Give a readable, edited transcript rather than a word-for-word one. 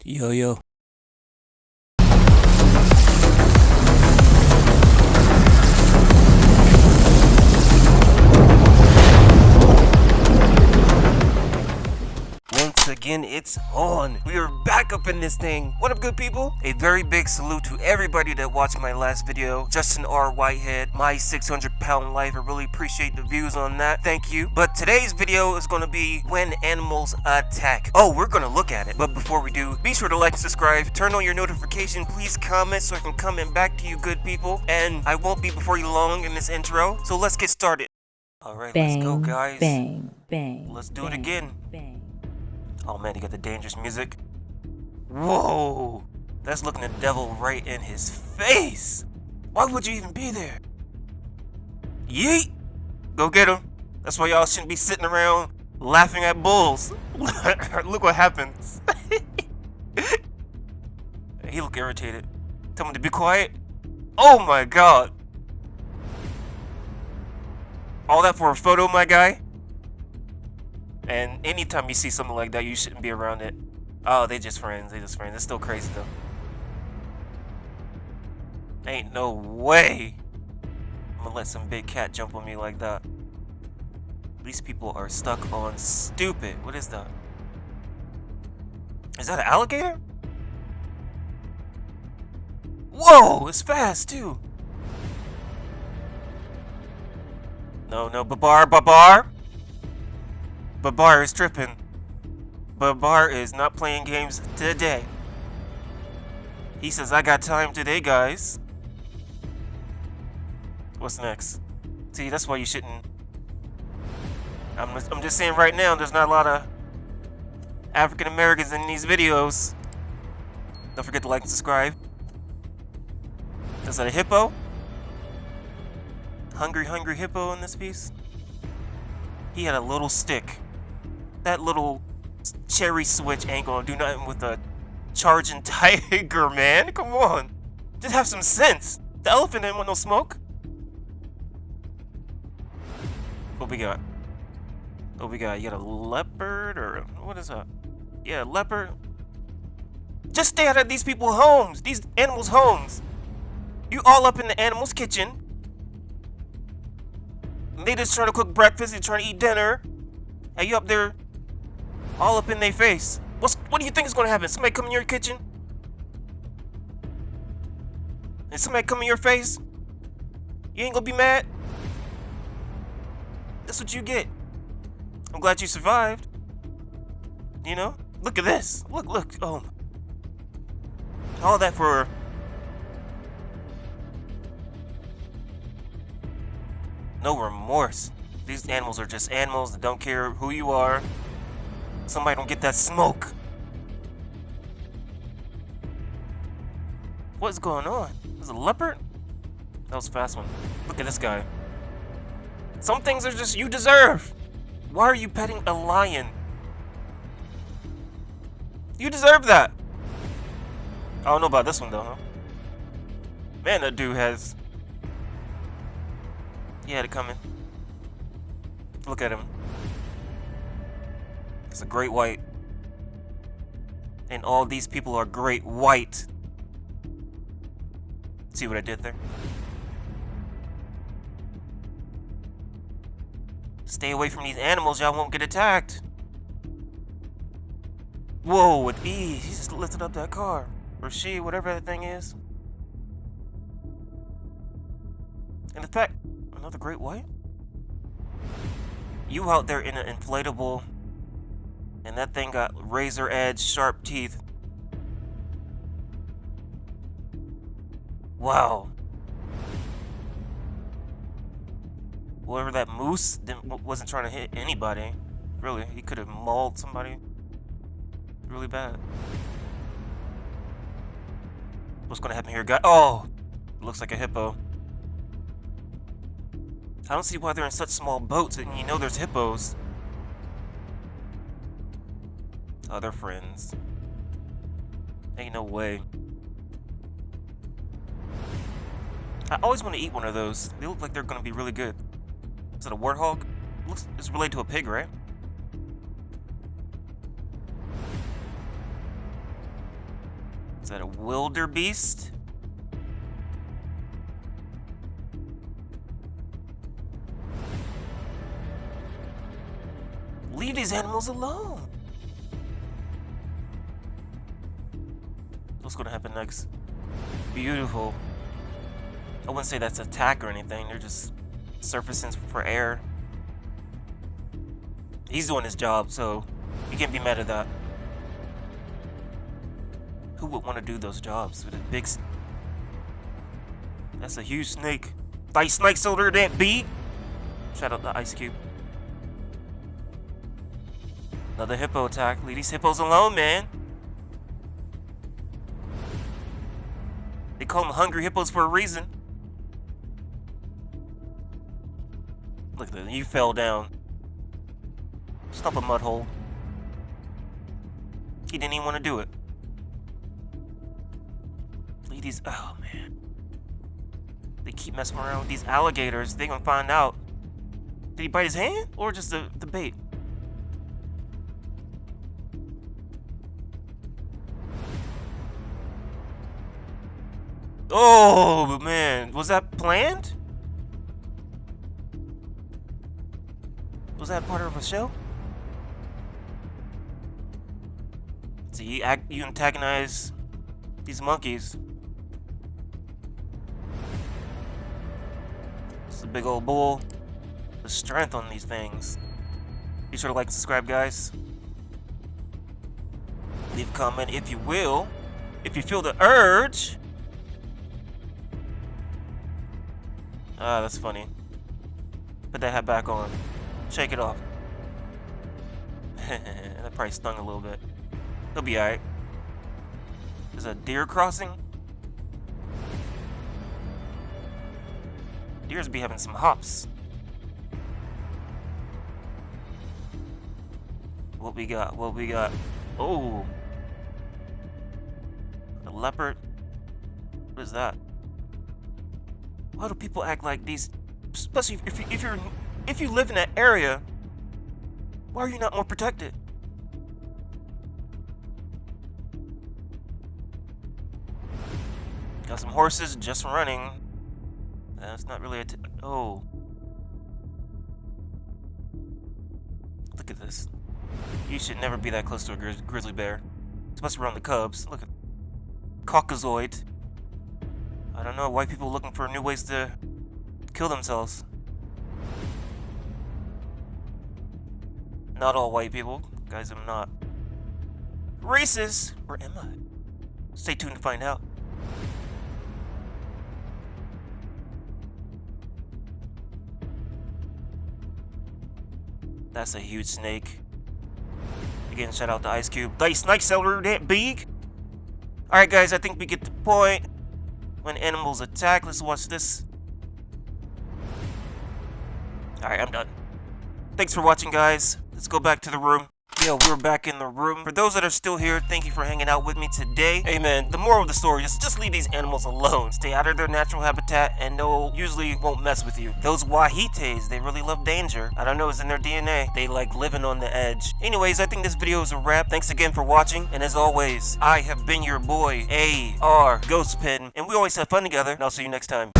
Yo, yo. Once again, it's on. We are back up in this thing. What up, good people? A very big salute to everybody that watched my last video. Justin R. Whitehead, my 600-pound life. I really appreciate the views on that. Thank you. But today's video is going to be when animals attack. Oh, we're going to look at it. But before we do, be sure to like and subscribe. Turn on your notification. Please comment so I can comment back to you, good people. And I won't be before you long in this intro. So let's get started. Alright, let's go, guys. Bang, bang. Let's do bang, it again. Bang. Oh man, you got the dangerous music. Whoa! That's looking the devil right in his face! Why would you even be there? Yeet! Go get him. That's why y'all shouldn't be sitting around laughing at bulls. Look what happens. He look irritated. Tell him to be quiet. Oh my god! All that for a photo, my guy? And anytime you see something like that, you shouldn't be around it. Oh, they just friends. It's still crazy, though. Ain't no way I'm gonna let some big cat jump on me like that. These people are stuck on stupid. What is that? Is that an alligator? Whoa, it's fast, too. No, Babar. Babar is tripping. Babar is not playing games today. He says, I got time today, guys. What's next? See, that's why you shouldn't... I'm just saying right now, there's not a lot of African Americans in these videos. Don't forget to like and subscribe. Is that a hippo? Hungry hippo in this piece? He had a little stick. That little cherry switch ain't gonna do nothing with a charging tiger, man. Come on. Just have some sense. The elephant didn't want no smoke. What we got? What we got? You got a leopard or what is that? Yeah, leopard. Just stay out of these people's homes. These animals' homes. You all up in the animals' kitchen. They just trying to cook breakfast. They trying to eat dinner. And you up there all up in their face. What do you think is going to happen? Somebody come in your kitchen? And somebody come in your face? You ain't going to be mad? That's what you get. I'm glad you survived. You know? Look at this. Look. Oh. All that for... no remorse. These animals are just animals that don't care who you are. Somebody don't get that smoke. What's going on? Is it a leopard? That was a fast one. Look at this guy. Some things are just you deserve. Why are you petting a lion? You deserve that. I don't know about this one though, huh? Man, that dude has... he had it coming. Look at him. It's a great white. And all these people are great white. See what I did there? Stay away from these animals, y'all won't get attacked. Whoa, with ease. He just lifted up that car. Or she, whatever that thing is. And in fact, another great white? You out there in an inflatable, and that thing got razor edge, sharp teeth. Wow. Whoever that moose wasn't trying to hit anybody. Really, he could have mauled somebody really bad. What's gonna happen here, guy? Oh, looks like a hippo. I don't see why they're in such small boats, and you know there's hippos. Other friends. Ain't no way. I always want to eat one of those. They look like they're gonna be really good. Is it a warthog? It's related to a pig, right? Is that a wildebeest? Leave these animals alone. What's gonna happen next? Beautiful. I wouldn't say that's an attack or anything. They're just surfacing for air. He's doing his job, so you can't be mad at that. Who would want to do those jobs with a big... That's a huge snake. Like snakes older than big. Shout out to Ice Cube. Another hippo attack. Leave these hippos alone, man. They call them hungry hippos for a reason. Look at that. You fell down. Stop a mud hole. He didn't even want to do it. Leave these... Oh, man. They keep messing around with these alligators. They gonna find out. Did he bite his hand? Or just the bait? Oh, man. Was that planned? Was that part of a show? So you antagonize these monkeys. It's a big old bull. The strength on these things. Be sure to like and subscribe, guys. Leave a comment if you will. If you feel the urge. Ah, that's funny. Put that hat back on. Shake it off. That probably stung a little bit. He'll be alright. There's a deer crossing. Deers be having some hops. What we got? What we got? Oh, a leopard. What is that? Why do people act like these? Especially if you live in that area, why are you not more protected? Got some horses just running. That's not really oh. Look at this. You should never be that close to a grizzly bear. Especially around the cubs. Look at Caucasoid. I don't know, white people looking for new ways to kill themselves. Not all white people. Guys, I'm not racist. Or am I? Stay tuned to find out. That's a huge snake. Again, shout out to Ice Cube. They snakes are that big. Alright guys, I think we get the point. When animals attack, let's watch this. Alright, I'm done. Thanks for watching, guys. Let's go back to the room. Yo, we're back in the room. For those that are still here, thank you for hanging out with me today. Hey man, the moral of the story is just leave these animals alone. Stay out of their natural habitat and they'll usually won't mess with you. Those wahites, they really love danger. I don't know, it's in their DNA. They like living on the edge. Anyways, I think this video is a wrap. Thanks again for watching. And as always, I have been your boy, AR Ghostpen. And we always have fun together. And I'll see you next time.